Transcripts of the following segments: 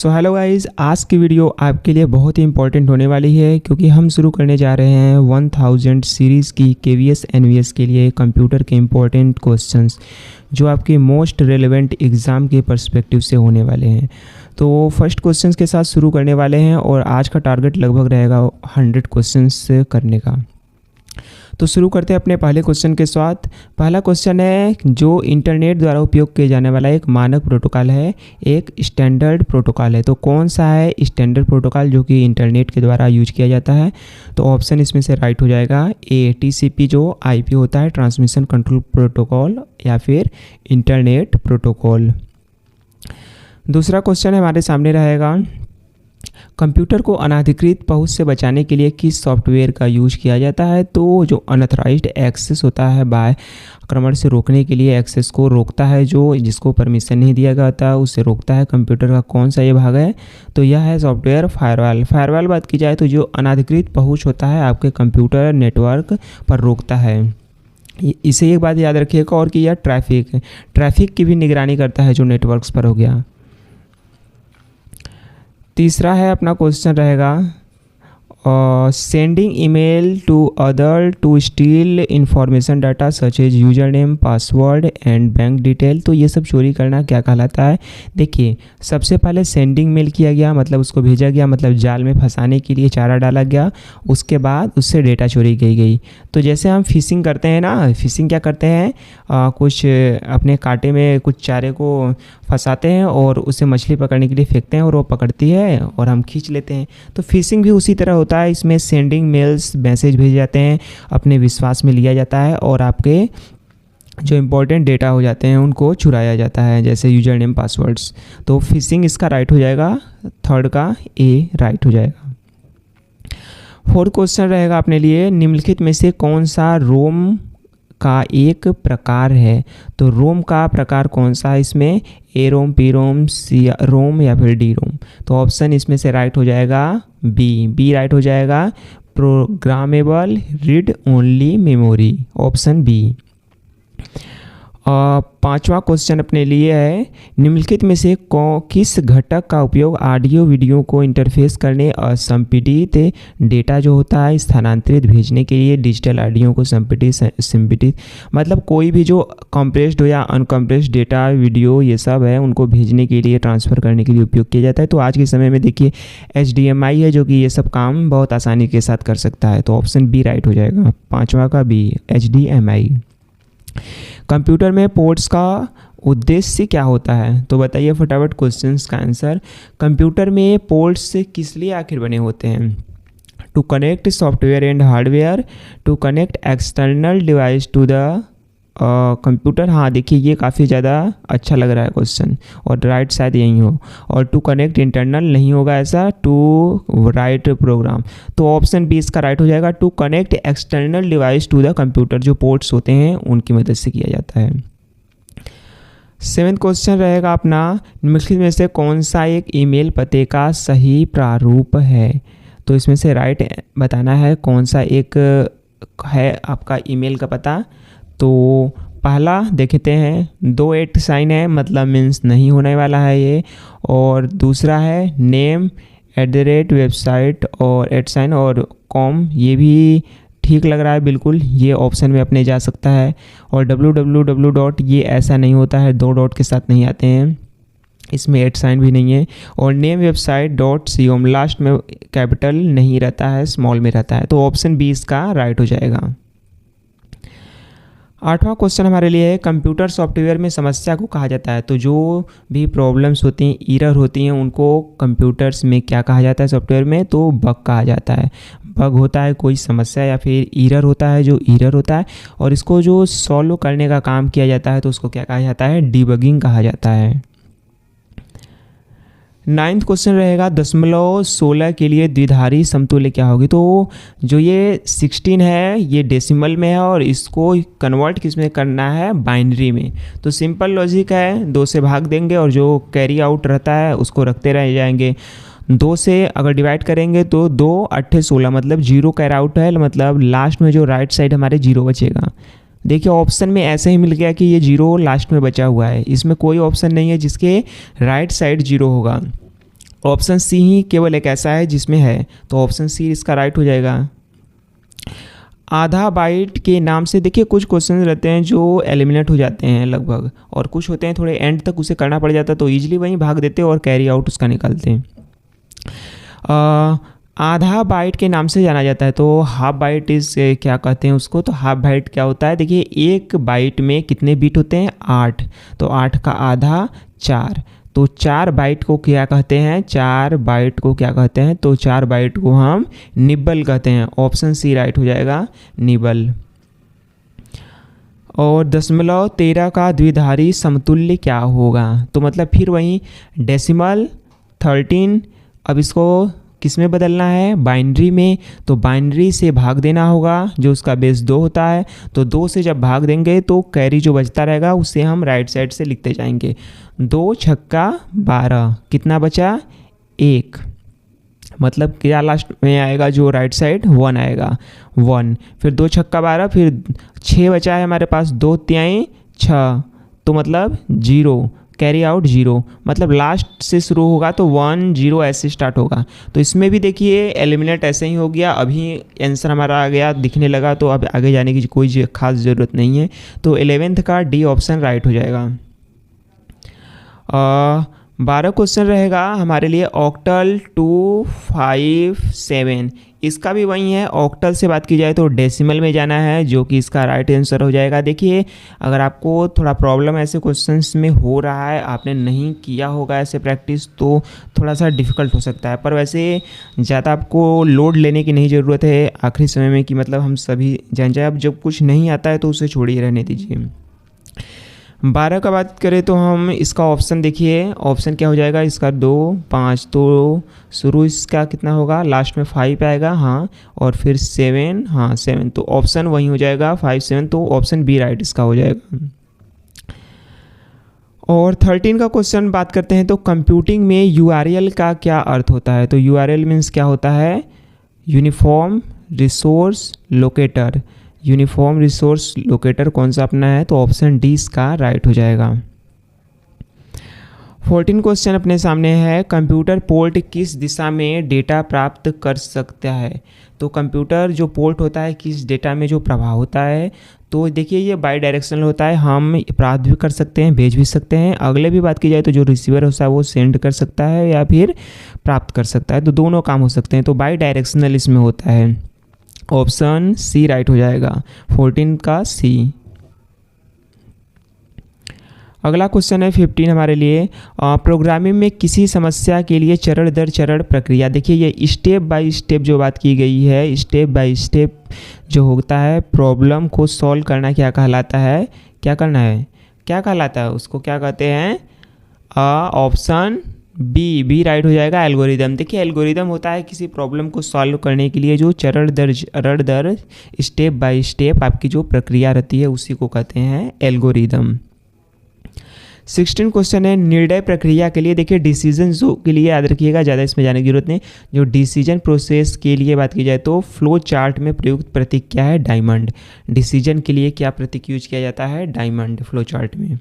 So hello guys, आज की video आपके लिए बहुत ही इंपॉर्टेंट होने वाली है क्योंकि हम शुरू करने जा रहे हैं 1000 सीरीज़ की केवीएस एनवीएस के लिए कंप्यूटर के इंपॉर्टेंट क्वेश्चंस जो आपके मोस्ट रेलेवेंट एग्ज़ाम के पर्सपेक्टिव से होने वाले हैं। तो फर्स्ट क्वेश्चंस के साथ शुरू करने वाले हैं और आज का टारगेट लगभग रहेगा 100 क्वेश्चंस करने का। तो शुरू करते हैं अपने पहले क्वेश्चन के साथ। पहला क्वेश्चन है, जो इंटरनेट द्वारा उपयोग किए जाने वाला एक मानक प्रोटोकॉल है, एक स्टैंडर्ड प्रोटोकॉल है। तो कौन सा है स्टैंडर्ड प्रोटोकॉल जो कि इंटरनेट के द्वारा यूज किया जाता है? तो ऑप्शन इसमें से राइट हो जाएगा ए, टीसीपी जो आईपी होता है, ट्रांसमिशन कंट्रोल प्रोटोकॉल, या फिर इंटरनेट प्रोटोकॉल। दूसरा क्वेश्चन हमारे सामने रहेगा, कंप्यूटर को अनाधिकृत पहुंच से बचाने के लिए किस सॉफ्टवेयर का यूज किया जाता है? तो जो अनऑथराइज्ड एक्सेस होता है बाय आक्रमण से रोकने के लिए एक्सेस को रोकता है, जो जिसको परमिशन नहीं दिया गया होता उससे रोकता है कंप्यूटर का, कौन सा ये भाग है? तो यह है सॉफ्टवेयर फायरवॉल। फायरवॉल बात की जाए तो जो अनाधिकृत पहुँच होता है आपके कंप्यूटर नेटवर्क पर रोकता है। इसे एक बात याद रखिएगा और कि यह ट्रैफिक की भी निगरानी करता है जो नेटवर्क्स पर हो गया। तीसरा है अपना क्वेश्चन रहेगा, sending email to other to steal information data such as user name, password and bank detail. तो ये सब चोरी करना क्या कहलाता है? देखिए, सबसे पहले सेंडिंग मेल किया गया, मतलब उसको भेजा गया, मतलब जाल में फंसाने के लिए चारा डाला गया। उसके बाद उससे डेटा चोरी की गई। तो जैसे हम फिशिंग करते हैं ना, फिशिंग क्या करते हैं, कुछ अपने कांटे में कुछ चारे को फंसाते हैं और उसे मछली पकड़ने के लिए फेंकते हैं और वो पकड़ती है और हम खींच लेते हैं। तो फिशिंग भी उसी तरह होता है। इसमें सेंडिंग मेल्स, मैसेज भेजे जाते हैं, अपने विश्वास में लिया जाता है और आपके जो इम्पोर्टेंट डेटा हो जाते हैं उनको चुराया जाता है, जैसे यूजर नेम, पासवर्ड्स। तो फिशिंग इसका राइट हो जाएगा, थर्ड का ए राइट हो जाएगा। फोर्थ क्वेश्चन रहेगा अपने लिए, निम्नलिखित में से कौन सा रोम का एक प्रकार है? तो रोम का प्रकार कौन सा है इसमें? ए रोम, पी रोम, सी रोम, या फिर डी रोम? तो ऑप्शन इसमें से राइट हो जाएगा बी राइट हो जाएगा, programmable read only memory, option B. पांचवा क्वेश्चन अपने लिए है, निम्नलिखित में से किस घटक का उपयोग ऑडियो वीडियो को इंटरफेस करने और संपीड़ित डेटा जो होता है स्थानांतरित भेजने के लिए डिजिटल ऑडियो को संपीड़ित मतलब कोई भी जो कंप्रेस्ड हो या अनकम्प्रेस्ड डेटा, वीडियो, ये सब है उनको भेजने के लिए, ट्रांसफ़र करने के लिए उपयोग किया जाता है। तो आज के समय में देखिए HDMI है जो कि ये सब काम बहुत आसानी के साथ कर सकता है। तो ऑप्शन बी राइट हो जाएगा, पाँचवा का बी, HDMI। कंप्यूटर में पोर्ट्स का उद्देश्य क्या होता है? तो बताइए फटाफट क्वेश्चंस का आंसर। कंप्यूटर में पोर्ट्स किस लिए आखिर बने होते हैं? To connect software and hardware, to connect external device to the computer. हाँ देखिए, ये काफ़ी ज़्यादा अच्छा लग रहा है क्वेश्चन और राइट शायद यही हो। और टू कनेक्ट इंटरनल नहीं होगा ऐसा, टू राइट प्रोग्राम। तो ऑप्शन बी इसका राइट हो जाएगा, to connect external device to the computer. जो पोर्ट्स होते हैं उनकी मदद से किया जाता है। सेवेंथ क्वेश्चन रहेगा अपना, निम्नलिखित में से कौन सा एक ईमेल पते का सही प्रारूप है? तो इसमें से राइट बताना है कौन सा एक है आपका ईमेल का पता। तो पहला देखते हैं, 2 एट साइन है, मतलब मीन्स नहीं होने वाला है ये। और दूसरा है नेम @वेबसाइट और @ और कॉम, ये भी ठीक लग रहा है बिल्कुल, ये ऑप्शन में अपने जा सकता है। और www. ये ऐसा नहीं होता है, 2 डॉट के साथ नहीं आते हैं, इसमें @ भी नहीं है। और नेम website.com, लास्ट में कैपिटल नहीं रहता है, स्मॉल में रहता है। तो ऑप्शन बी इसका राइट हो जाएगा। आठवां क्वेश्चन हमारे लिए है, कंप्यूटर सॉफ्टवेयर में समस्या को कहा जाता है? तो जो भी प्रॉब्लम्स होती हैं, एरर होती हैं, उनको कंप्यूटर्स में क्या कहा जाता है सॉफ्टवेयर में? तो बग कहा जाता है। बग होता है कोई समस्या या फिर एरर होता है, जो एरर होता है और इसको जो सॉल्व करने का काम किया जाता है तो उसको क्या कहा जाता है? डिबगिंग कहा जाता है। 9th क्वेश्चन रहेगा, 0.16 के लिए द्विधारी समतुल्य क्या होगी? तो जो ये 16 है ये डेसिमल में है और इसको कन्वर्ट किस में करना है? बाइनरी में। तो सिंपल लॉजिक है, 2 से भाग देंगे और जो कैरी आउट रहता है उसको रखते रह जाएंगे। 2 से अगर डिवाइड करेंगे तो 2 8 16, मतलब 0 कैरी आउट है, मतलब लास्ट में जो राइट साइड हमारे 0 बचेगा। देखिए ऑप्शन में ऐसे ही मिल गया कि ये 0 लास्ट में बचा हुआ है, इसमें कोई ऑप्शन नहीं है जिसके राइट साइड 0 होगा। ऑप्शन सी ही केवल एक ऐसा है जिसमें है, तो ऑप्शन सी इसका राइट हो जाएगा। आधा बाइट के नाम से देखिए कुछ क्वेश्चन रहते हैं जो एलिमिनेट हो जाते हैं लगभग, और कुछ होते हैं थोड़े एंड तक उसे करना पड़ जाता है, तो ईजिली वहीं भाग देते हैं और कैरी आउट उसका निकालते हैं। आधा बाइट के नाम से जाना जाता है, तो हाफ बाइट इस क्या कहते हैं उसको, तो हाफ बाइट क्या होता है, देखिए एक बाइट में कितने बीट होते हैं, 8, तो 8 का आधा 4, तो 4 बाइट को क्या कहते हैं, 4 बाइट को क्या कहते हैं, तो 4 बाइट को हम निबल कहते हैं। ऑप्शन सी राइट हो जाएगा, निबल। और 0.13 का द्विधारी समतुल्य क्या होगा, तो मतलब फिर वहीं डेसिमल 13, अब इसको किस में बदलना है, बाइनरी में, तो बाइनरी से भाग देना होगा, जो उसका बेस 2 होता है, तो 2 से जब भाग देंगे तो कैरी जो बचता रहेगा उसे हम राइट साइड से लिखते जाएंगे। 2 छक्का 12, कितना बचा, 1, मतलब क्या लास्ट में आएगा जो राइट साइड, 1 आएगा, 1, फिर 2 छक्का 12, फिर 6 बचा है हमारे पास, 2 तिहाई 6, तो मतलब 0, कैरी आउट 0, मतलब लास्ट से शुरू होगा तो 1 0 ऐसे स्टार्ट होगा। तो इसमें भी देखिए एलिमिनेट ऐसे ही हो गया, अभी आंसर हमारा आ गया दिखने लगा, तो अब आगे जाने की कोई खास ज़रूरत नहीं है, तो 11th का डी ऑप्शन राइट हो जाएगा। 12 क्वेश्चन रहेगा हमारे लिए ऑक्टल 257, इसका भी वही है, ऑक्टल से बात की जाए तो डेसिमल में जाना है, जो कि इसका राइट आंसर हो जाएगा। देखिए अगर आपको थोड़ा प्रॉब्लम ऐसे क्वेश्चंस में हो रहा है, आपने नहीं किया होगा ऐसे प्रैक्टिस, तो थोड़ा सा डिफ़िकल्ट हो सकता है, पर वैसे ज़्यादा आपको लोड लेने की नहीं ज़रूरत है आखिरी समय में, कि मतलब हम सभी जान जाए। अब जब कुछ नहीं आता है तो उसे छोड़िए, रहने दीजिए। 12 का बात करें तो हम इसका ऑप्शन देखिए, ऑप्शन क्या हो जाएगा इसका, 2 5, तो शुरू इसका कितना होगा, लास्ट में 5 आएगा, हाँ, और फिर 7, हाँ 7, तो ऑप्शन वही हो जाएगा 5 7, तो ऑप्शन बी राइट इसका हो जाएगा। और 13 का क्वेश्चन बात करते हैं, तो कंप्यूटिंग में यूआरएल का क्या अर्थ होता है, तो यूआरएल मीन्स क्या होता है, uniform resource locator. Uniform resource locator कौन सा अपना है, तो ऑप्शन डी इसका राइट हो जाएगा। 14 क्वेश्चन अपने सामने है, कंप्यूटर पोर्ट किस दिशा में डेटा प्राप्त कर सकता है, तो कंप्यूटर जो पोर्ट होता है किस डेटा में जो प्रवाह होता है, तो देखिए ये बाई डायरेक्शनल होता है, हम प्राप्त भी कर सकते हैं, भेज भी सकते हैं। अगले भी बात की जाए तो जो रिसीवर होता है वो सेंड कर सकता है या फिर प्राप्त कर सकता है, तो दोनों काम हो सकते हैं, तो बाई डायरेक्शनल इसमें होता है। ऑप्शन सी राइट हो जाएगा, 14 का सी। अगला क्वेश्चन है 15 हमारे लिए, प्रोग्रामिंग में किसी समस्या के लिए चरण दर चरण प्रक्रिया। देखिए ये स्टेप बाय स्टेप जो बात की गई है, स्टेप बाय स्टेप जो होता है प्रॉब्लम को सॉल्व करना, क्या कहलाता है, क्या करना है, क्या कहलाता है, उसको क्या कहते हैं, ऑप्शन बी राइट हो जाएगा, एल्गोरिदम। देखिए एल्गोरिदम होता है किसी प्रॉब्लम को सॉल्व करने के लिए जो चरण दर स्टेप बाय स्टेप आपकी जो प्रक्रिया रहती है उसी को कहते हैं एल्गोरिदम। 16 क्वेश्चन है, निर्णय प्रक्रिया के लिए, देखिए डिसीजन जो के लिए याद रखिएगा, ज़्यादा इसमें जाने की जरूरत नहीं। जो डिसीजन प्रोसेस के लिए बात की जाए तो फ्लो चार्ट में प्रयुक्त प्रतीक क्या है, डायमंड। डिसीजन के लिए क्या प्रतीक यूज किया जाता है, डायमंड फ्लो चार्ट में।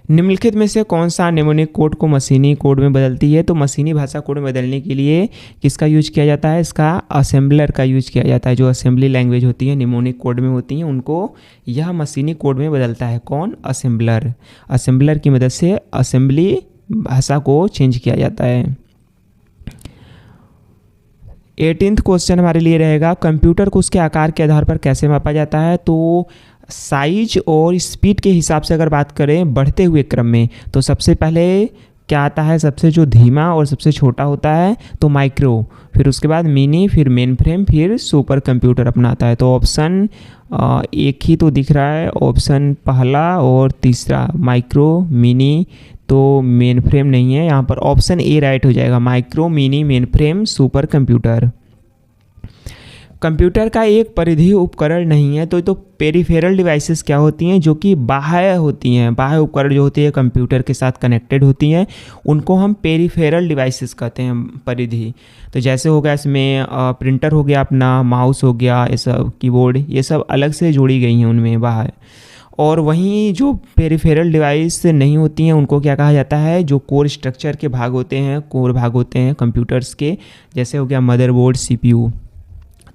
निम्नलिखित में से कौन सा निमोनिक कोड को मशीनी कोड में बदलती है, तो मशीनी भाषा कोड में बदलने के लिए किसका यूज किया जाता है, इसका असेंबलर का यूज किया जाता है। जो असेंबली लैंग्वेज होती है निमोनिक कोड में होती हैं उनको यह मशीनी कोड में बदलता है, कौन, असेंबलर। असेंबलर की मदद से असेंबली भाषा को चेंज किया जाता है। 18th क्वेश्चन हमारे लिए रहेगा, कंप्यूटर को उसके आकार के आधार पर कैसे मापा जाता है, तो साइज और स्पीड के हिसाब से अगर बात करें बढ़ते हुए क्रम में, तो सबसे पहले क्या आता है, सबसे जो धीमा और सबसे छोटा होता है तो माइक्रो, फिर उसके बाद मिनी, फिर मेन फ्रेम, फिर सुपर कंप्यूटर अपना आता है। तो ऑप्शन एक ही तो दिख रहा है, ऑप्शन पहला और तीसरा, माइक्रो मिनी, तो मेन फ्रेम नहीं है यहाँ पर, ऑप्शन ए राइट हो जाएगा, micro mini main frame super computer. Computer का एक परिधीय उपकरण नहीं है, तो पेरिफेरल डिवाइसेस क्या होती हैं, जो कि बाह्य होती हैं, बाह्य उपकरण जो होती है कंप्यूटर के साथ कनेक्टेड होती हैं, उनको हम पेरिफेरल डिवाइसेस कहते हैं, परिधि। तो जैसे हो गया इसमें प्रिंटर हो गया अपना, माउस हो गया, ये सब कीबोर्ड, ये सब अलग से जोड़ी गई हैं उनमें बाह्य। और वहीं जो पेरिफेरल डिवाइस नहीं होती हैं उनको क्या कहा जाता है, जो कोर स्ट्रक्चर के भाग होते हैं, कोर भाग होते हैं कंप्यूटर्स के, जैसे हो गया मदरबोर्ड, सीपीयू।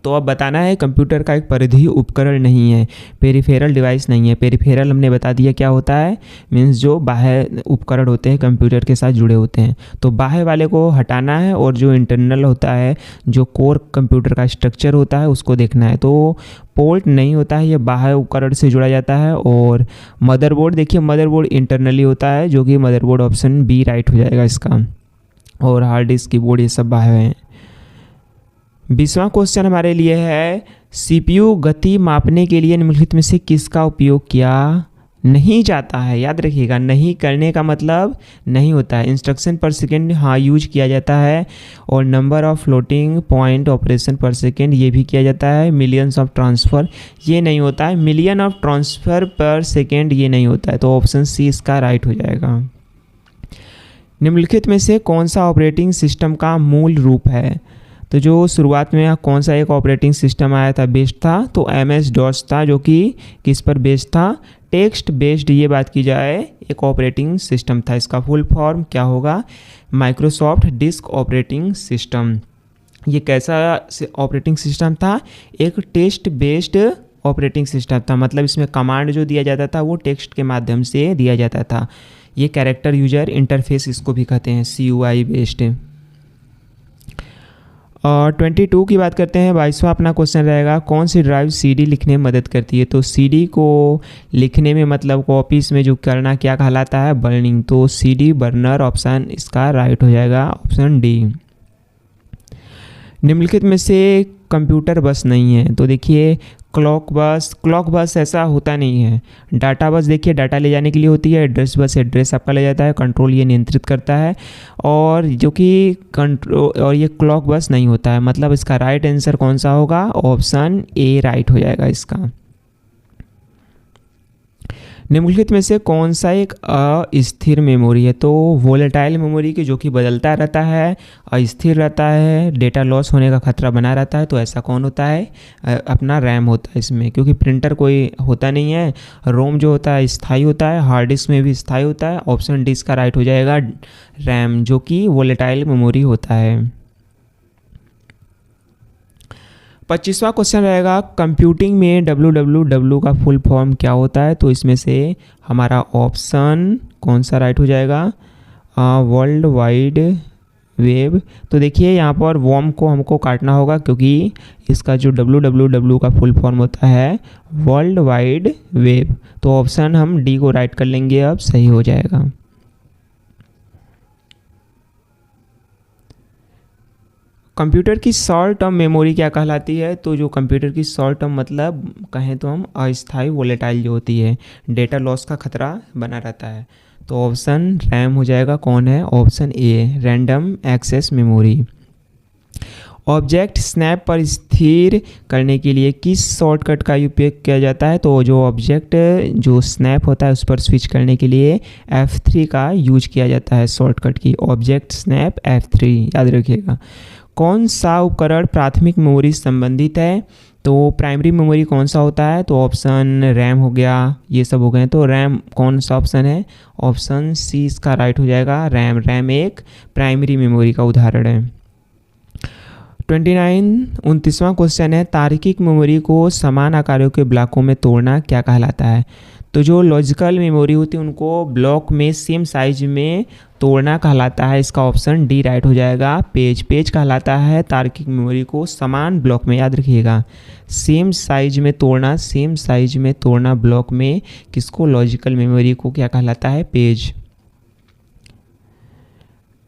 तो अब बताना है कंप्यूटर का एक परिधीय उपकरण नहीं है, पेरिफेरल डिवाइस नहीं है। पेरिफेरल हमने बता दिया क्या होता है, मीन्स जो बाह्य उपकरण होते हैं कंप्यूटर के साथ जुड़े होते हैं। तो बाह्य वाले को हटाना है और जो इंटरनल होता है, जो कोर कंप्यूटर का स्ट्रक्चर होता है उसको देखना है। तो पोर्ट नहीं होता है, ये बाह्य उपकरण से जुड़ा जाता है। और मदरबोर्ड, देखिए मदरबोर्ड इंटरनली होता है, जो कि मदरबोर्ड ऑप्शन बी राइट हो जाएगा इसका। और हार्ड डिस्क, कीबोर्ड, ये सब बाह्य हैं। 20वां क्वेश्चन हमारे लिए है, सीपीयू गति मापने के लिए निम्नलिखित में से किसका उपयोग किया नहीं जाता है। याद रखिएगा, नहीं करने का मतलब नहीं होता है। इंस्ट्रक्शन पर सेकेंड हाँ यूज किया जाता है, और number of floating point operation पर सेकेंड ये भी किया जाता है। मिलियंस ऑफ ट्रांसफ़र ये नहीं होता है, मिलियन ऑफ ट्रांसफ़र पर सेकेंड ये नहीं होता है। तो ऑप्शन सी इसका राइट हो जाएगा। निम्नलिखित में से कौन सा ऑपरेटिंग सिस्टम का मूल रूप है। तो जो शुरुआत में कौन सा एक ऑपरेटिंग सिस्टम आया था, बेस्ड था, तो MS DOS था, जो कि किस पर बेस्ड था, टेक्स्ट बेस्ड। ये बात की जाए एक ऑपरेटिंग सिस्टम था। इसका फुल फॉर्म क्या होगा, माइक्रोसॉफ्ट डिस्क ऑपरेटिंग सिस्टम। ये कैसा ऑपरेटिंग सिस्टम था, एक टेक्स्ट बेस्ड ऑपरेटिंग सिस्टम था। मतलब इसमें कमांड जो दिया जाता था वो टेक्स्ट के माध्यम से दिया जाता था। ये कैरेक्टर यूजर इंटरफेस इसको भी कहते हैं, CUI बेस्ड। और 22 की बात करते हैं। 22वां अपना क्वेश्चन रहेगा, कौन सी ड्राइव CD लिखने में मदद करती है। तो CD को लिखने में मतलब कॉपीज में जो करना क्या कहलाता है, बर्निंग। तो CD बर्नर ऑप्शन इसका राइट हो जाएगा, ऑप्शन डी। निम्नलिखित में से कंप्यूटर बस नहीं है। तो देखिए क्लॉक बस ऐसा होता नहीं है। डाटा बस देखिए डाटा ले जाने के लिए होती है। एड्रेस बस एड्रेस आपका ले जाता है, कंट्रोल ये नियंत्रित करता है। और जो कि कंट्रोल, और ये क्लॉक बस नहीं होता है। मतलब इसका राइट आंसर कौन सा होगा, ऑप्शन ए राइट हो जाएगा इसका। निम्नलिखित में से कौन सा एक अस्थिर मेमोरी है। तो वोलेटाइल मेमोरी की जो कि बदलता रहता है, अस्थिर रहता है, डेटा लॉस होने का खतरा बना रहता है। तो ऐसा कौन होता है, अपना रैम होता है इसमें, क्योंकि प्रिंटर कोई होता नहीं है। रोम जो होता है स्थायी होता है, हार्ड डिस्क में भी स्थायी होता है। ऑप्शन डी इसका राइट हो जाएगा, रैम, जो कि वोलेटाइल मेमोरी होता है। 25वां क्वेश्चन रहेगा, कंप्यूटिंग में www का फुल फॉर्म क्या होता है। तो इसमें से हमारा ऑप्शन कौन सा राइट हो जाएगा, वर्ल्ड वाइड वेब। तो देखिए यहाँ पर वॉर्म को हमको काटना होगा, क्योंकि इसका जो www का फुल फॉर्म होता है वर्ल्ड वाइड वेब। तो ऑप्शन हम डी को राइट कर लेंगे, अब सही हो जाएगा। कंप्यूटर की शॉर्ट टर्म मेमोरी क्या कहलाती है। तो जो कंप्यूटर की शॉर्ट टर्म मतलब कहें तो हम अस्थायी वोलेटाइल जो होती है, डेटा लॉस का खतरा बना रहता है। तो ऑप्शन रैम हो जाएगा, कौन है, option A, random access memory. Object snap पर स्थिर करने के लिए किस शॉर्टकट का उपयोग किया जाता है। तो जो ऑब्जेक्ट जो स्नैप होता है उस पर स्विच करने के लिए F3 का यूज किया जाता है शॉर्टकट की, ऑब्जेक्ट स्नैप F3, याद रखिएगा। कौन सा उपकरण प्राथमिक मेमोरी से संबंधित है। तो प्राइमरी मेमोरी कौन सा होता है। तो ऑप्शन रैम हो गया, ये सब हो गए। तो रैम कौन सा ऑप्शन है, ऑप्शन सी इसका राइट हो जाएगा, रैम। रैम एक प्राइमरी मेमोरी का उदाहरण है। 29वां क्वेश्चन है, तार्किक मेमोरी को समान आकारों के ब्लॉकों में तोड़ना क्या कहलाता है। तो जो लॉजिकल मेमोरी होती है उनको ब्लॉक में सेम साइज में तोड़ना कहलाता है। इसका ऑप्शन डी राइट हो जाएगा, पेज कहलाता है तार्किक मेमोरी को समान ब्लॉक में, याद रखिएगा, सेम साइज में तोड़ना ब्लॉक में किसको, लॉजिकल मेमोरी को क्या कहलाता है, पेज।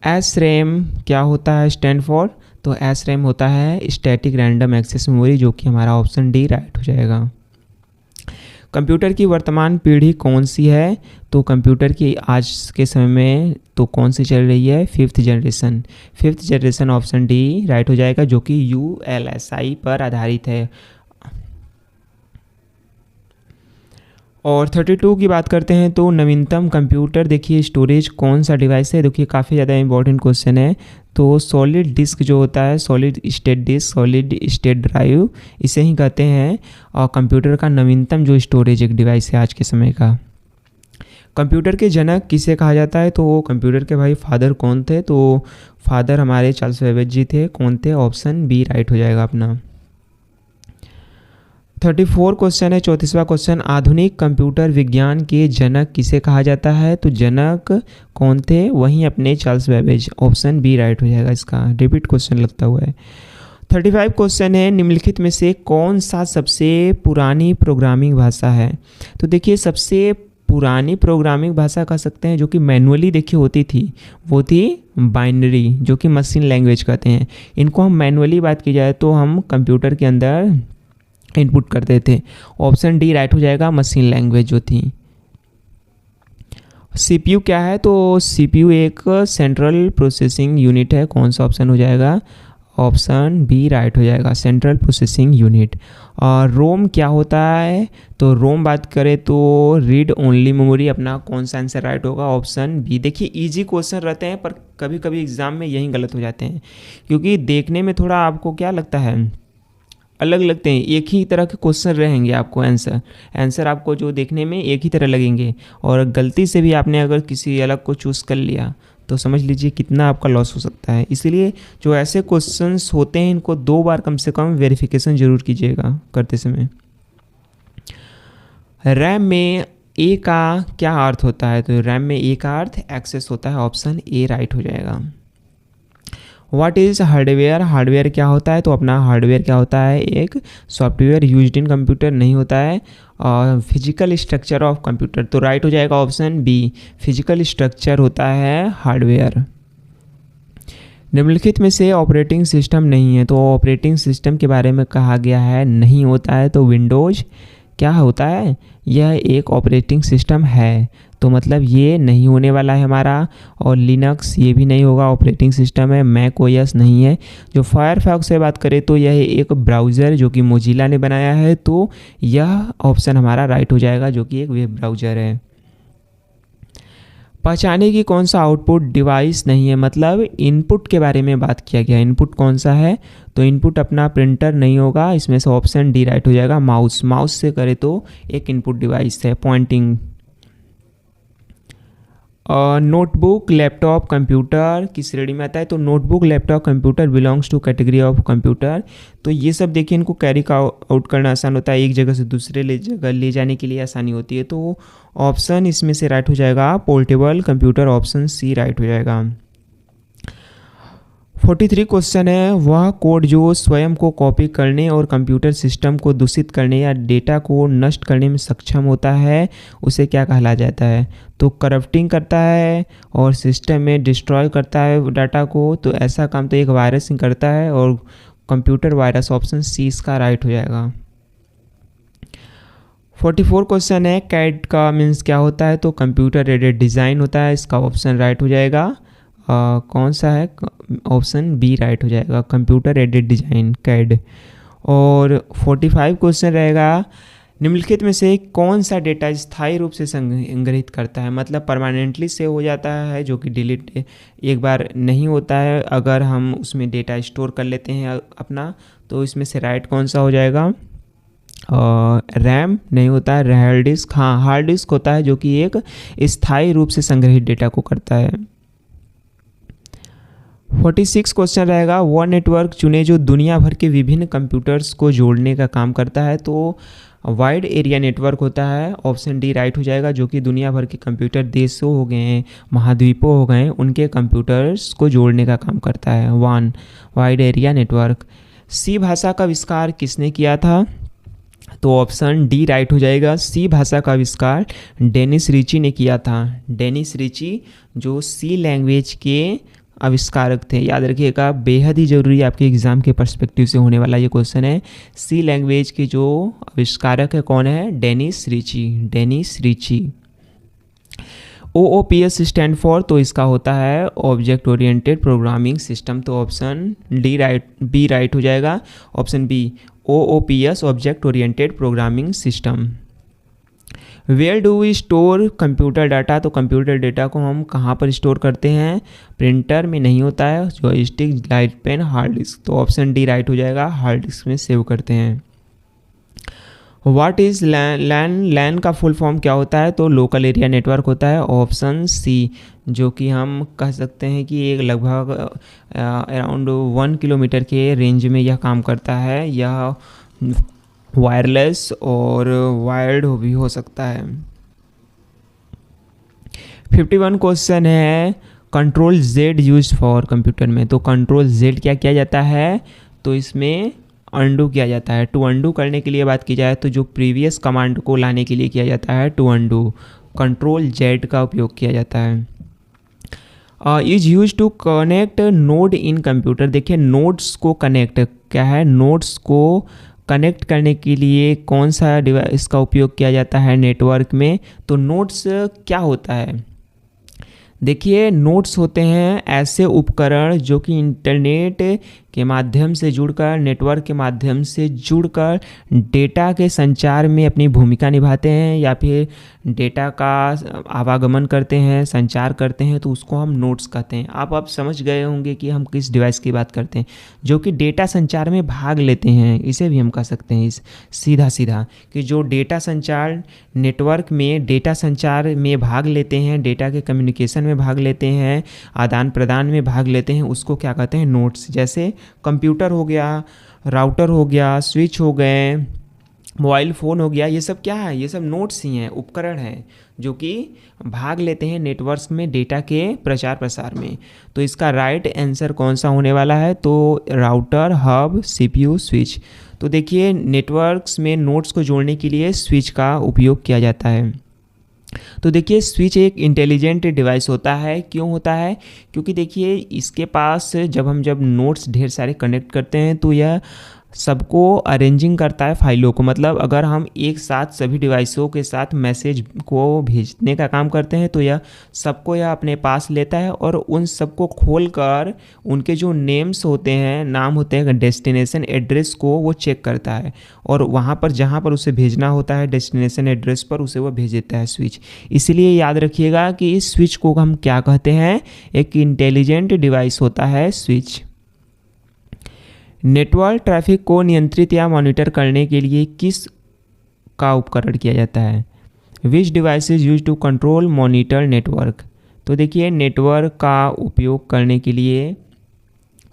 SRAM क्या होता है, स्टैंड फॉर। तो SRAM होता है स्टैटिक रैंडम एक्सेस मेमोरी, जो कि हमारा ऑप्शन डी राइट हो जाएगा। कंप्यूटर की वर्तमान पीढ़ी कौन सी है। तो कंप्यूटर की आज के समय में तो कौन सी चल रही है, 5th generation, option D right हो जाएगा, जो कि ULSI पर आधारित है। और 32 की बात करते हैं तो नवीनतम कंप्यूटर देखिए स्टोरेज कौन सा डिवाइस है, देखिए काफ़ी ज़्यादा इंपॉर्टेंट क्वेश्चन है। तो सॉलिड डिस्क जो होता है, solid state disk, solid state drive, इसे ही कहते हैं और कंप्यूटर का नवीनतम जो स्टोरेज एक डिवाइस है आज के समय का। कंप्यूटर के जनक किसे कहा जाता है, तो कंप्यूटर के भाई फादर कौन थे, तो फादर हमारे चार्ल्स बेबेज जी थे। कौन थे, ऑप्शन बी राइट हो जाएगा अपना। 34 क्वेश्चन है, 34वां क्वेश्चन, आधुनिक कंप्यूटर विज्ञान के जनक किसे कहा जाता है, तो जनक कौन थे, वहीं अपने Charles Babbage. Option B right हो जाएगा इसका, रिपीट क्वेश्चन लगता हुआ है। 35 क्वेश्चन है, निम्नलिखित में से कौन सा सबसे पुरानी प्रोग्रामिंग भाषा है, तो देखिए सबसे पुरानी प्रोग्रामिंग भाषा कह सकते हैं जो कि मैनुअली देखिए होती थी, वो थी बाइनरी, जो कि मशीन लैंग्वेज कहते हैं। इनको हम मैनुअली बात की जाए तो हम कंप्यूटर के अंदर इनपुट करते थे। ऑप्शन डी राइट हो जाएगा, मशीन लैंग्वेज जो थी। सीपीयू क्या है, तो सीपीयू एक सेंट्रल प्रोसेसिंग यूनिट है। कौन सा ऑप्शन हो जाएगा, ऑप्शन बी राइट हो जाएगा, सेंट्रल प्रोसेसिंग यूनिट। और रोम क्या होता है, तो रोम बात करें तो रीड ओनली मेमोरी। अपना कौन सा आंसर राइट होगा, ऑप्शन बी। देखिए इजी क्वेश्चन रहते हैं पर कभी कभी एग्जाम में यही गलत हो जाते हैं, क्योंकि देखने में थोड़ा आपको क्या लगता है अलग लगते हैं। एक ही तरह के क्वेश्चन रहेंगे, आपको आंसर आपको जो देखने में एक ही तरह लगेंगे, और गलती से भी आपने अगर किसी अलग को चूज़ कर लिया तो समझ लीजिए कितना आपका लॉस हो सकता है। इसलिए जो ऐसे क्वेश्चंस होते हैं इनको 2 बार कम से कम वेरिफिकेशन जरूर कीजिएगा करते समय। रैम में ए का क्या अर्थ होता है, तो रैम में ए का अर्थ एक्सेस होता है। ऑप्शन ए राइट हो जाएगा। व्हाट इज़ हार्डवेयर, हार्डवेयर क्या होता है, तो अपना हार्डवेयर क्या होता है, एक सॉफ्टवेयर यूज्ड इन कंप्यूटर नहीं होता है। और फिजिकल स्ट्रक्चर ऑफ कंप्यूटर, तो राइट हो जाएगा ऑप्शन बी, फिजिकल स्ट्रक्चर होता है हार्डवेयर। निम्नलिखित में से ऑपरेटिंग सिस्टम नहीं है, तो ऑपरेटिंग सिस्टम के बारे में कहा गया है नहीं होता है, तो विंडोज़ क्या होता है, यह एक ऑपरेटिंग सिस्टम है, तो मतलब ये नहीं होने वाला है हमारा। और लिनक्स ये भी नहीं होगा, ऑपरेटिंग सिस्टम है। मैक ओएस नहीं है। जो फायरफॉक्स से बात करें तो यह एक ब्राउज़र जो कि मोजिला ने बनाया है, तो यह ऑप्शन हमारा राइट हो जाएगा, जो कि एक वेब ब्राउज़र है। पहचाने की कौन सा आउटपुट डिवाइस नहीं है, मतलब इनपुट के बारे में बात किया गया। इनपुट कौन सा है, तो इनपुट अपना प्रिंटर नहीं होगा, इसमें से ऑप्शन डी राइट हो जाएगा, माउस। माउस से करे तो एक इनपुट डिवाइस है, पॉइंटिंग। नोटबुक, लैपटॉप, कंप्यूटर किस श्रेणी में आता है, तो notebook, laptop, computer belongs to category of computer. तो ये सब देखिए इनको कैरी आउट करना आसान होता है, एक जगह से दूसरे जगह ले जाने के लिए आसानी होती है। तो ऑप्शन इसमें से राइट हो जाएगा, portable computer, option C right हो जाएगा। 43 क्वेश्चन है, वह कोड जो स्वयं को कॉपी करने और कंप्यूटर सिस्टम को दूषित करने या डेटा को नष्ट करने में सक्षम होता है, उसे क्या कहा जाता है, तो करप्टिंग करता है और सिस्टम में डिस्ट्रॉय करता है डाटा को, तो ऐसा काम तो एक वायरस ही करता है, और कंप्यूटर वायरस, ऑप्शन सी इसका राइट हो जाएगा। 44 क्वेश्चन है, कैड का मीन्स क्या होता है, तो कंप्यूटर एडेड डिज़ाइन होता है, इसका ऑप्शन राइट हो जाएगा। कौन सा है, ऑप्शन बी राइट हो जाएगा, कंप्यूटर एडेड डिज़ाइन, कैड। और 45 क्वेश्चन रहेगा, निम्नलिखित में से कौन सा डेटा स्थायी रूप से संग्रहित करता है, मतलब परमानेंटली सेव हो जाता है, जो कि डिलीट एक बार नहीं होता है अगर हम उसमें डेटा स्टोर कर लेते हैं अपना, तो इसमें से राइट कौन सा हो जाएगा, रैम नहीं होता है, हार्ड डिस्क, हाँ हार्ड डिस्क होता है, जो कि एक स्थायी रूप से संग्रहित डेटा को करता है। 46 क्वेश्चन रहेगा, वह नेटवर्क चुने जो दुनिया भर के विभिन्न कंप्यूटर्स को जोड़ने का काम करता है, तो वाइड एरिया नेटवर्क होता है, ऑप्शन डी राइट हो जाएगा, जो कि दुनिया भर के कंप्यूटर, देशों हो गए हैं, महाद्वीपों हो गए हैं, उनके कंप्यूटर्स को जोड़ने का काम करता है, वन वाइड एरिया नेटवर्क। सी भाषा का आविष्कार किसने किया था, तो ऑप्शन डी राइट हो जाएगा, सी भाषा का आविष्कार डेनिस रिची ने किया था। डेनिस रिची जो सी लैंग्वेज के आविष्कारक थे, याद रखिएगा, बेहद ही जरूरी आपके एग्जाम के पर्सपेक्टिव से होने वाला ये क्वेश्चन है। सी लैंग्वेज के जो आविष्कारक है कौन है, Dennis Ritchie, Dennis Ritchie. OOPS stand for, तो इसका होता है ऑब्जेक्ट ओरिएंटेड प्रोग्रामिंग सिस्टम, तो option D right, B right हो जाएगा, option B OOPS object oriented programming system. Where do we store computer data, तो कंप्यूटर डाटा को हम कहाँ पर स्टोर करते हैं, प्रिंटर में नहीं होता है, joystick, light pen, hard disk, तो ऑप्शन डी राइट हो जाएगा, हार्ड डिस्क में सेव करते हैं। व्हाट इज़ लैन, लैन का फुल फॉर्म क्या होता है, तो लोकल एरिया नेटवर्क होता है, ऑप्शन सी, जो कि हम कह सकते हैं कि एक लगभग अराउंड 1 किलोमीटर के रेंज में यह काम करता है। यह वायरलेस और वायर्ड भी हो सकता है। 51 क्वेश्चन है, control Z use for computer में, तो कंट्रोल जेड क्या किया जाता है, तो इसमें अंडू किया जाता है। टू अंडू करने के लिए बात की जाए तो जो प्रीवियस कमांड को लाने के लिए किया जाता है टू अंडू, कंट्रोल जेड का उपयोग किया जाता है। Is use to connect node in computer, देखिए नोड्स को कनेक्ट क्या है, नोड्स को कनेक्ट करने के लिए कौन सा डिवाइस का उपयोग किया जाता है नेटवर्क में, तो नोड्स क्या होता है, देखिए नोड्स होते हैं ऐसे उपकरण जो कि इंटरनेट के माध्यम से जुड़कर, नेटवर्क के माध्यम से जुड़कर डेटा के संचार में अपनी भूमिका निभाते हैं या फिर डेटा का आवागमन करते हैं, संचार करते हैं, तो उसको हम नोड्स कहते हैं। आप समझ गए होंगे कि हम किस डिवाइस की बात करते हैं, जो कि डेटा संचार में भाग लेते हैं, इसे भी हम कह सकते हैं इस सीधा कि जो डेटा संचार नेटवर्क में डेटा संचार में भाग लेते हैं, डेटा के कम्युनिकेशन में भाग लेते हैं, आदान प्रदान में भाग लेते हैं, उसको क्या कहते हैं, नोड्स। जैसे कंप्यूटर हो गया, राउटर हो गया, स्विच हो गए, मोबाइल फ़ोन हो गया, ये सब क्या है, ये सब नोड्स ही हैं, उपकरण हैं जो कि भाग लेते हैं नेटवर्क में डेटा के प्रचार प्रसार में। तो इसका राइट आंसर कौन सा होने वाला है, तो राउटर, हब, सीपीयू, स्विच। तो देखिए नेटवर्क्स में नोड्स को जोड़ने के लिए स्विच का उपयोग किया जाता है। तो देखिए स्विच एक इंटेलिजेंट डिवाइस होता है, क्यों होता है, क्योंकि देखिए इसके पास जब नोड्स ढेर सारे कनेक्ट करते हैं तो यह सबको अरेंजिंग करता है फाइलों को, मतलब अगर हम एक साथ सभी डिवाइसों के साथ मैसेज को भेजने का काम करते हैं तो यह अपने पास लेता है और उन सबको खोलकर उनके जो नेम्स होते हैं, नाम होते हैं, डेस्टिनेशन एड्रेस को वो चेक करता है और वहाँ पर जहाँ पर उसे भेजना होता है डेस्टिनेशन एड्रेस पर उसे वो भेज देता है स्विच। इसीलिए याद रखिएगा कि इस स्विच को हम क्या कहते हैं, एक इंटेलिजेंट डिवाइस होता है स्विच। नेटवर्क ट्रैफिक को नियंत्रित या मॉनिटर करने के लिए किस का उपकरण किया जाता है, which devices use to control monitor network. तो देखिए नेटवर्क का उपयोग करने के लिए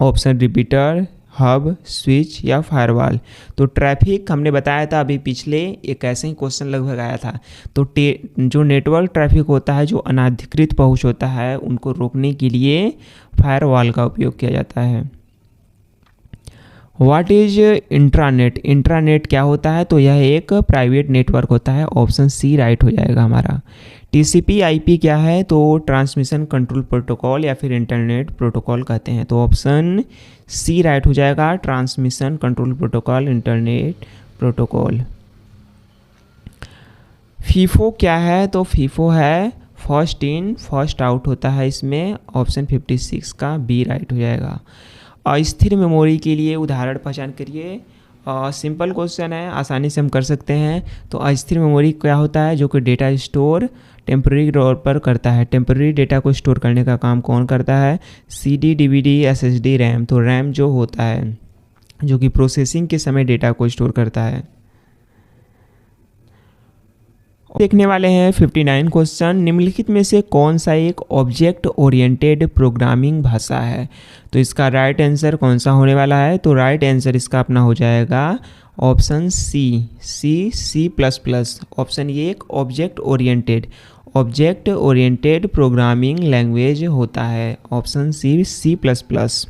ऑप्शन रिपीटर, हब, स्विच या फायरवॉल। तो ट्रैफिक हमने बताया था अभी पिछले एक ऐसे ही क्वेश्चन लगभग आया था। तो जो नेटवर्क ट्रैफिक होता है, जो अनाधिकृत पहुंच होता है, उनको रोकने के लिए फायरवॉल का उपयोग किया जाता है। व्हाट इज इंट्रानेट, इंट्रानेट क्या होता है, तो यह एक प्राइवेट नेटवर्क होता है, ऑप्शन सी राइट हो जाएगा हमारा। टीसीपी आईपी क्या है, तो ट्रांसमिशन कंट्रोल प्रोटोकॉल या फिर इंटरनेट प्रोटोकॉल कहते हैं, तो ऑप्शन सी राइट हो जाएगा, transmission control protocol, internet protocol. FIFO क्या है, तो फीफो है फर्स्ट इन फर्स्ट आउट होता है इसमें, ऑप्शन 56 का बी राइट हो जाएगा। अस्थिर मेमोरी के लिए उदाहरण पहचान करिए। सिंपल क्वेश्चन है, आसानी से हम कर सकते हैं। तो अस्थिर मेमोरी क्या होता है, जो कि डेटा स्टोर टेम्पररी तौर पर करता है। टेम्पररी डेटा को स्टोर करने का काम कौन करता है, सीडी, डीवीडी, एसएसडी, रैम। तो रैम जो होता है जो कि प्रोसेसिंग के समय डेटा को स्टोर करता है। देखने वाले हैं 59 क्वेश्चन, निम्नलिखित में से कौन सा एक ऑब्जेक्ट ओरिएंटेड प्रोग्रामिंग भाषा है। तो इसका राइट आंसर कौन सा होने वाला है, तो राइट आंसर इसका अपना हो जाएगा option C plus plus. Option ये एक ऑब्जेक्ट ओरिएंटेड प्रोग्रामिंग लैंग्वेज होता है, option C plus plus.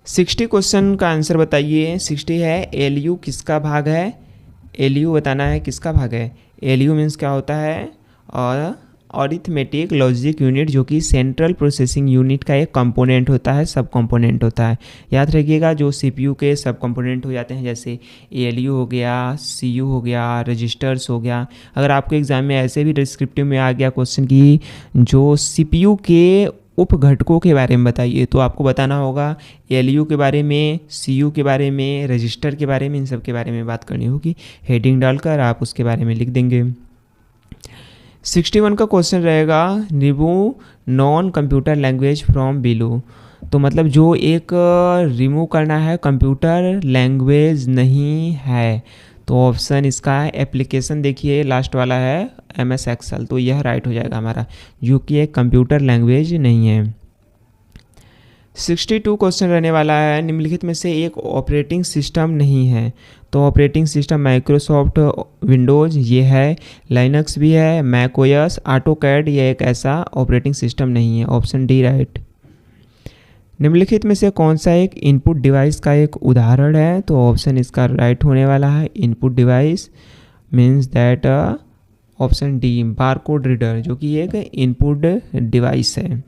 60 question का आंसर बताइए। 60 है एलयू किसका भाग है, एलयू बताना है किसका भाग है। एलयू मीन्स क्या होता है, और अरिथमेटिक लॉजिक यूनिट, जो कि सेंट्रल प्रोसेसिंग यूनिट का एक कंपोनेंट होता है, सब कंपोनेंट होता है। याद रखिएगा जो सीपीयू के सब कंपोनेंट हो जाते हैं, जैसे एलयू हो गया, सीयू हो गया, रजिस्टर्स हो गया। अगर आपके एग्जाम में ऐसे भी डिस्क्रिप्टिव में आ गया क्वेश्चन की जो सीपीयू के उप घटकों के बारे में बताइए। तो आपको बताना होगा एलयू के बारे में, सीयू के बारे में, रजिस्टर के बारे में, इन सब के बारे में बात करनी होगी। हेडिंग डालकर आप उसके बारे में लिख देंगे। 61 का क्वेश्चन रहेगा, remove non computer language from below. तो मतलब जो एक रिमूव करना है कंप्यूटर लैंग्वेज नहीं है, तो ऑप्शन इसका है एप्लीकेशन। देखिए लास्ट वाला है MS एक्सेल, तो यह राइट हो जाएगा हमारा, जो कि एक कंप्यूटर लैंग्वेज नहीं है। 62 क्वेश्चन रहने वाला है, निम्नलिखित में से एक ऑपरेटिंग सिस्टम नहीं है। तो ऑपरेटिंग सिस्टम माइक्रोसॉफ्ट विंडोज़ ये है, लाइनक्स भी है, मैक ओएस, ऑटोकैड, ये एक ऐसा ऑपरेटिंग सिस्टम नहीं है। Option D right. निम्नलिखित में से कौन सा एक इनपुट डिवाइस का एक उदाहरण है? तो ऑप्शन इसका राइट होने वाला है, input device means that option D barcode reader, जो कि एक इनपुट डिवाइस है।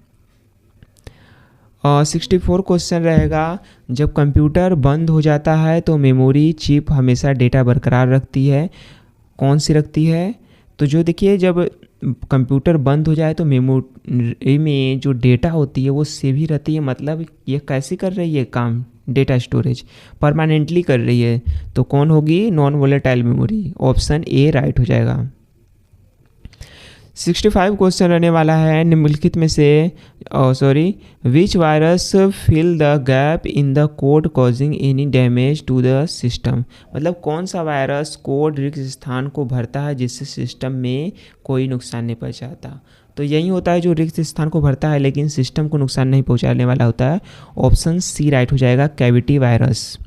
64 क्वेश्चन रहेगा, जब कंप्यूटर बंद हो जाता है तो मेमोरी चिप हमेशा डेटा बरकरार रखती है, कौन सी रखती है? तो जो देखिए जब कंप्यूटर बंद हो जाए तो मेमोरी में जो डेटा होती है वो सेव ही रहती है। मतलब ये कैसे कर रही है काम, डेटा स्टोरेज परमानेंटली कर रही है। तो कौन होगी? Non volatile memory. Option A right हो जाएगा। 65 क्वेश्चन रहने वाला है, निम्नलिखित में से which virus fill the gap in the code causing any damage to the system. मतलब कौन सा वायरस कोड रिक्त स्थान को भरता है जिससे सिस्टम में कोई नुकसान नहीं पहुंचाता। तो यही होता है जो रिक्त स्थान को भरता है लेकिन सिस्टम को नुकसान नहीं पहुंचाने वाला होता है। ऑप्शन सी राइट हो जाएगा, कैविटी वायरस।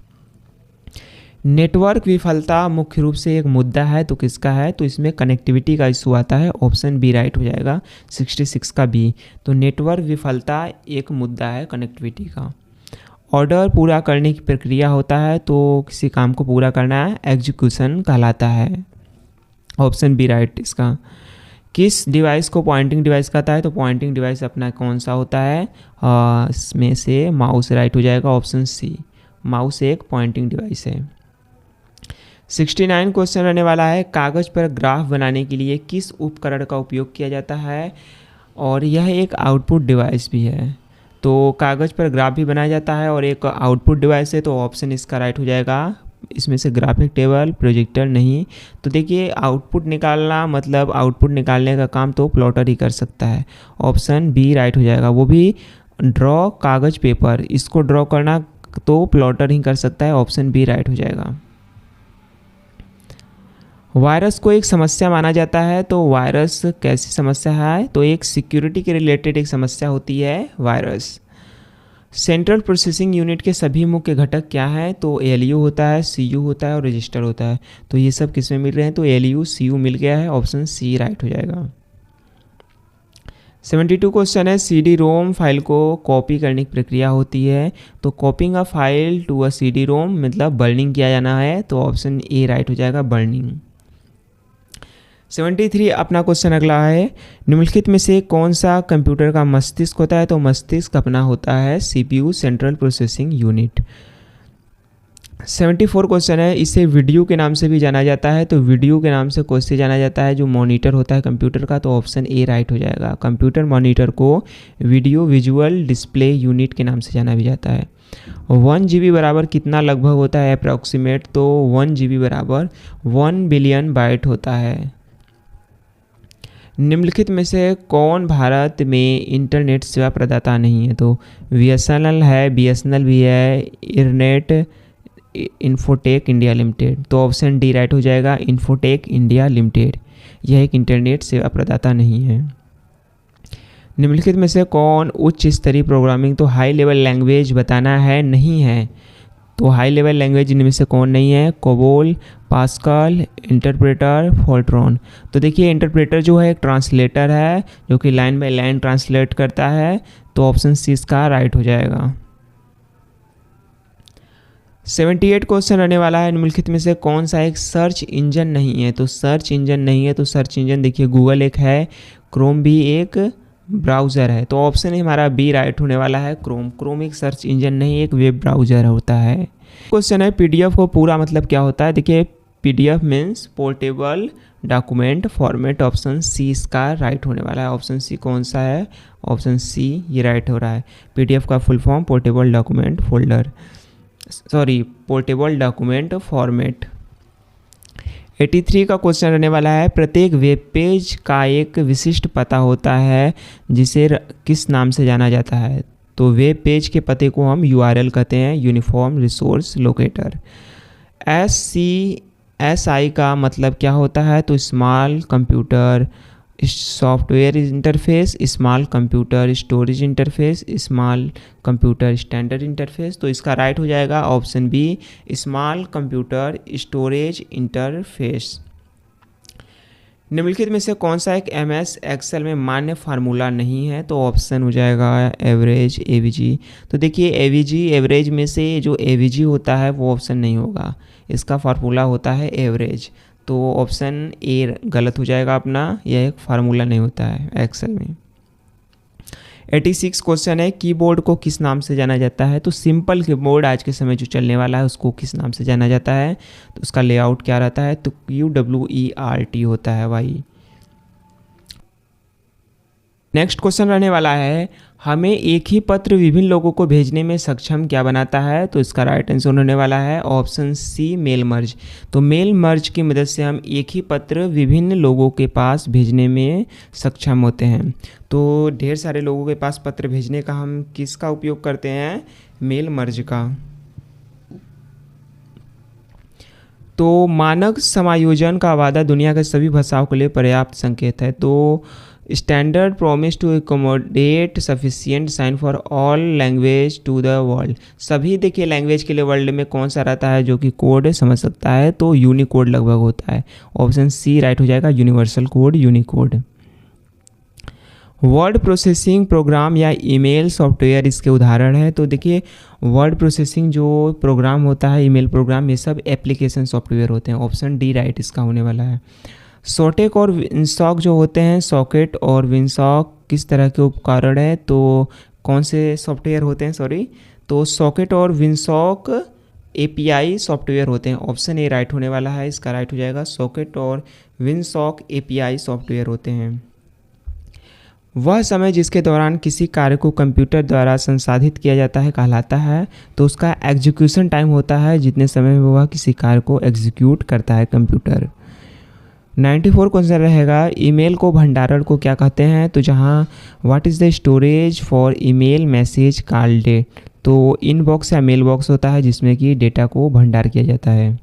नेटवर्क विफलता मुख्य रूप से एक मुद्दा है, तो किसका है? तो इसमें कनेक्टिविटी का इशू आता है। ऑप्शन बी राइट हो जाएगा, 66 का बी। तो नेटवर्क विफलता एक मुद्दा है कनेक्टिविटी का। ऑर्डर पूरा करने की प्रक्रिया होता है, तो किसी काम को पूरा करना है एग्जीक्यूशन कहलाता है। ऑप्शन बी राइट इसका। किस डिवाइस को पॉइंटिंग डिवाइस कहता है? तो पॉइंटिंग डिवाइस अपना कौन सा होता है? इसमें से माउस राइट हो जाएगा। ऑप्शन सी, माउस एक पॉइंटिंग डिवाइस है। 69 क्वेश्चन रहने वाला है, कागज़ पर ग्राफ बनाने के लिए किस उपकरण का उपयोग किया जाता है? और यह एक आउटपुट डिवाइस भी है। तो कागज़ पर ग्राफ भी बनाया जाता है और एक आउटपुट डिवाइस है, तो ऑप्शन इसका राइट हो जाएगा। इसमें से ग्राफिक टेबल, प्रोजेक्टर नहीं। तो देखिए आउटपुट निकालना, मतलब आउटपुट निकालने का काम तो प्लॉटर ही कर सकता है। ऑप्शन बी राइट हो जाएगा, वो भी ड्रॉ कागज़ पेपर, इसको ड्रॉ करना तो प्लॉटर ही कर सकता है। ऑप्शन बी राइट हो जाएगा। वायरस को एक समस्या माना जाता है, तो वायरस कैसी समस्या है? तो एक सिक्योरिटी के रिलेटेड एक समस्या होती है वायरस। सेंट्रल प्रोसेसिंग यूनिट के सभी मुख्य घटक क्या हैं? तो एलयू होता है, सीयू होता है और रजिस्टर होता है। तो ये सब किस में मिल रहे हैं? तो एलयू सीयू मिल गया है। ऑप्शन सी राइट हो जाएगा। 72 क्वेश्चन है, CD रोम फाइल को कॉपी करने की प्रक्रिया होती है, तो copying a file to a CD ROM मतलब बर्निंग किया जाना है। तो ऑप्शन ए राइट हो जाएगा, बर्निंग। 73 अपना क्वेश्चन अगला है, निम्नलिखित में से कौन सा कंप्यूटर का मस्तिष्क होता है? तो मस्तिष्क अपना होता है CPU, central processing unit. 74 question है, इसे वीडियो के नाम से भी जाना जाता है, तो वीडियो के नाम से कैसे जाना जाता है? जो मॉनिटर होता है कंप्यूटर का, तो ऑप्शन ए राइट हो जाएगा। कंप्यूटर मॉनिटर को वीडियो विजुअल डिस्प्ले यूनिट के नाम से जाना भी जाता है। 1 GB बराबर कितना लगभग होता है अप्रॉक्सीमेट? तो 1 GB बराबर 1 बिलियन बाइट होता है। निम्नलिखित में से कौन भारत में इंटरनेट सेवा प्रदाता नहीं है? तो BSNL है, BSNL भी है, इरनेट, इन्फोटेक इंडिया लिमिटेड। तो ऑप्शन डी राइट हो जाएगा, इन्फोटेक इंडिया लिमिटेड, यह एक इंटरनेट सेवा प्रदाता नहीं है। निम्नलिखित में से कौन उच्च स्तरीय प्रोग्रामिंग तो हाई लेवल लैंग्वेज बताना है नहीं है? तो हाई लेवल लैंग्वेज इनमें से कौन नहीं है? COBOL, pascal, interpreter, Fortran. तो देखिए इंटरप्रेटर जो है एक ट्रांसलेटर है जो कि लाइन बाय लाइन ट्रांसलेट करता है, तो ऑप्शन सी इसका राइट हो जाएगा। 78 क्वेश्चन रहने वाला है, निम्नलिखित में से कौन सा एक सर्च इंजन नहीं है? तो सर्च इंजन नहीं है, तो सर्च इंजन देखिए गूगल एक है, क्रोम भी एक ब्राउज़र है। तो ऑप्शन हमारा बी राइट होने वाला है, क्रोम। क्रोम एक सर्च इंजन नहीं, एक वेब ब्राउज़र होता है। क्वेश्चन है, PDF को पूरा मतलब क्या होता है? देखिए PDF means portable document format, option C इसका राइट होने वाला है। ऑप्शन सी कौन सा है? ऑप्शन सी ये राइट हो रहा है। PDF का full form portable document folder, sorry portable document format. 83 का क्वेश्चन रहने वाला है, प्रत्येक वेब पेज का एक विशिष्ट पता होता है जिसे किस नाम से जाना जाता है? तो वेब पेज के पते को हम URL कहते हैं, यूनिफॉर्म रिसोर्स लोकेटर। SCSI का मतलब क्या होता है? तो small computer software interface, small computer storage interface, small computer standard interface. तो इसका राइट हो जाएगा option B, small computer storage interface. निम्नलिखित में से कौन सा एक MS एक्सेल में मान्य फार्मूला नहीं है? तो ऑप्शन हो जाएगा एवरेज, AVG। तो देखिए AVG एवरेज में से जो AVG होता है वो ऑप्शन नहीं होगा, इसका फार्मूला होता है एवरेज। तो ऑप्शन ए गलत हो जाएगा अपना, यह एक फार्मूला नहीं होता है एक्सेल में। 86 क्वेश्चन है, कीबोर्ड को किस नाम से जाना जाता है? तो सिंपल कीबोर्ड आज के समय जो चलने वाला है उसको किस नाम से जाना जाता है? तो उसका लेआउट क्या रहता है? तो QWERT होता है भाई। नेक्स्ट क्वेश्चन रहने वाला है, हमें एक ही पत्र विभिन्न लोगों को भेजने में सक्षम क्या बनाता है? तो इसका राइट आंसर होने वाला है ऑप्शन सी, मेल मर्ज। तो मेल मर्ज की मदद से हम एक ही पत्र विभिन्न लोगों के पास भेजने में सक्षम होते हैं। तो ढेर सारे लोगों के पास पत्र भेजने का हम किसका उपयोग करते हैं? मेल मर्ज का। तो मानक समायोजन का वादा दुनिया के सभी भाषाओं के लिए पर्याप्त संकेत है। तो standard promise to accommodate sufficient sign for all language to the world. सभी देखिए लैंग्वेज के लिए वर्ल्ड में कौन सा रहता है जो कि कोड समझ सकता है? तो यूनिकोड लगभग होता है। ऑप्शन सी राइट हो जाएगा, universal code, Unicode. Word processing program या ईमेल सॉफ्टवेयर इसके उदाहरण है। तो देखिए वर्ड प्रोसेसिंग जो प्रोग्राम होता है, ईमेल प्रोग्राम, ये सब एप्लीकेशन सॉफ्टवेयर होते हैं। ऑप्शन डी राइट इसका होने वाला है। सॉकेट और विंडसॉक जो होते हैं, सॉकेट और विंडसॉक किस तरह के उपकरण है? तो कौन से सॉफ्टवेयर होते हैं? सॉरी, तो सॉकेट और विंडसॉक API सॉफ्टवेयर होते हैं। ऑप्शन ए राइट होने वाला है, इसका राइट हो जाएगा, सॉकेट और विंडसॉक API सॉफ्टवेयर होते हैं। वह समय जिसके दौरान किसी कार्य को कंप्यूटर द्वारा संसाधित किया जाता है कहलाता है। तो उसका एग्जीक्यूशन टाइम होता है जितने समय में वह किसी कार्य को एग्जीक्यूट करता है कंप्यूटर। 94 क्वेश्चन रहेगा, ईमेल को भंडारण को क्या कहते हैं? तो जहाँ what is the storage for email message called date. तो इनबॉक्स या मेल बॉक्स होता है जिसमें कि डेटा को भंडार किया जाता है।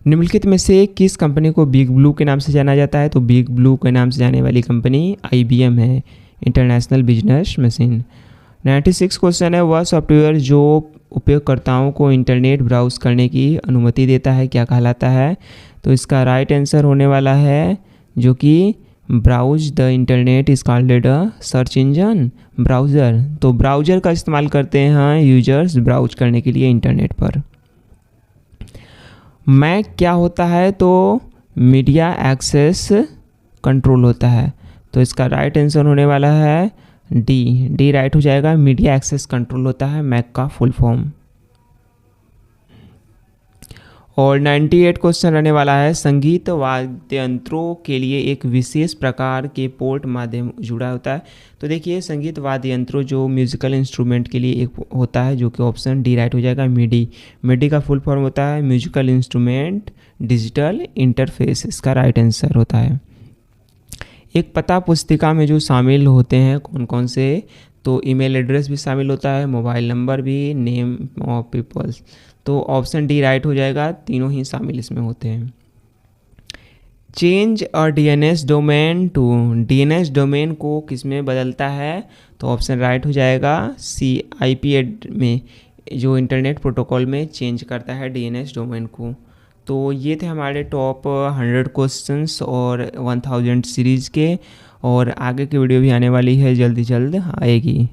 निम्नलिखित में से किस कंपनी को बिग ब्लू के नाम से जाना जाता है? तो बिग ब्लू के नाम से जाने वाली कंपनी IBM है, इंटरनेशनल बिजनेस मशीन। 96 क्वेश्चन है, वह सॉफ्टवेयर जो उपयोगकर्ताओं को इंटरनेट ब्राउज करने की अनुमति देता है क्या कहलाता है? तो इसका राइट आंसर होने वाला है जो कि browse the internet is called a search engine browser. तो ब्राउज़र का इस्तेमाल करते हैं यूजर्स ब्राउज करने के लिए इंटरनेट पर। मैक क्या होता है? तो मीडिया एक्सेस कंट्रोल होता है। तो इसका राइट आंसर होने वाला है डी राइट हो जाएगा, मीडिया एक्सेस कंट्रोल होता है मैक का फुल फॉर्म। और 98 क्वेश्चन रहने वाला है, संगीत वाद्य यंत्रों के लिए एक विशेष प्रकार के पोर्ट माध्यम जुड़ा होता है। तो देखिए संगीत वाद्य यंत्रों जो म्यूजिकल इंस्ट्रूमेंट के लिए एक होता है जो कि ऑप्शन डी राइट हो जाएगा, मिडी का फुल फॉर्म होता है म्यूजिकल इंस्ट्रूमेंट डिजिटल इंटरफेस, इसका राइट आंसर होता है। एक पता पुस्तिका में जो शामिल होते हैं कौन कौन से? तो ईमेल एड्रेस भी शामिल होता है, मोबाइल नंबर भी, नेम ऑफ पीपल्स। तो ऑप्शन डी राइट हो जाएगा, तीनों ही शामिल इसमें होते हैं। चेंज और DNS domain to, DNS domain को किस में बदलता है? तो ऑप्शन राइट हो जाएगा सी, IP में जो इंटरनेट प्रोटोकॉल में चेंज करता है DNS डोमेन को। तो ये थे हमारे टॉप 100 क्वेश्चंस और 1000 सीरीज़ के, और आगे की वीडियो भी आने वाली है, जल्द आएगी।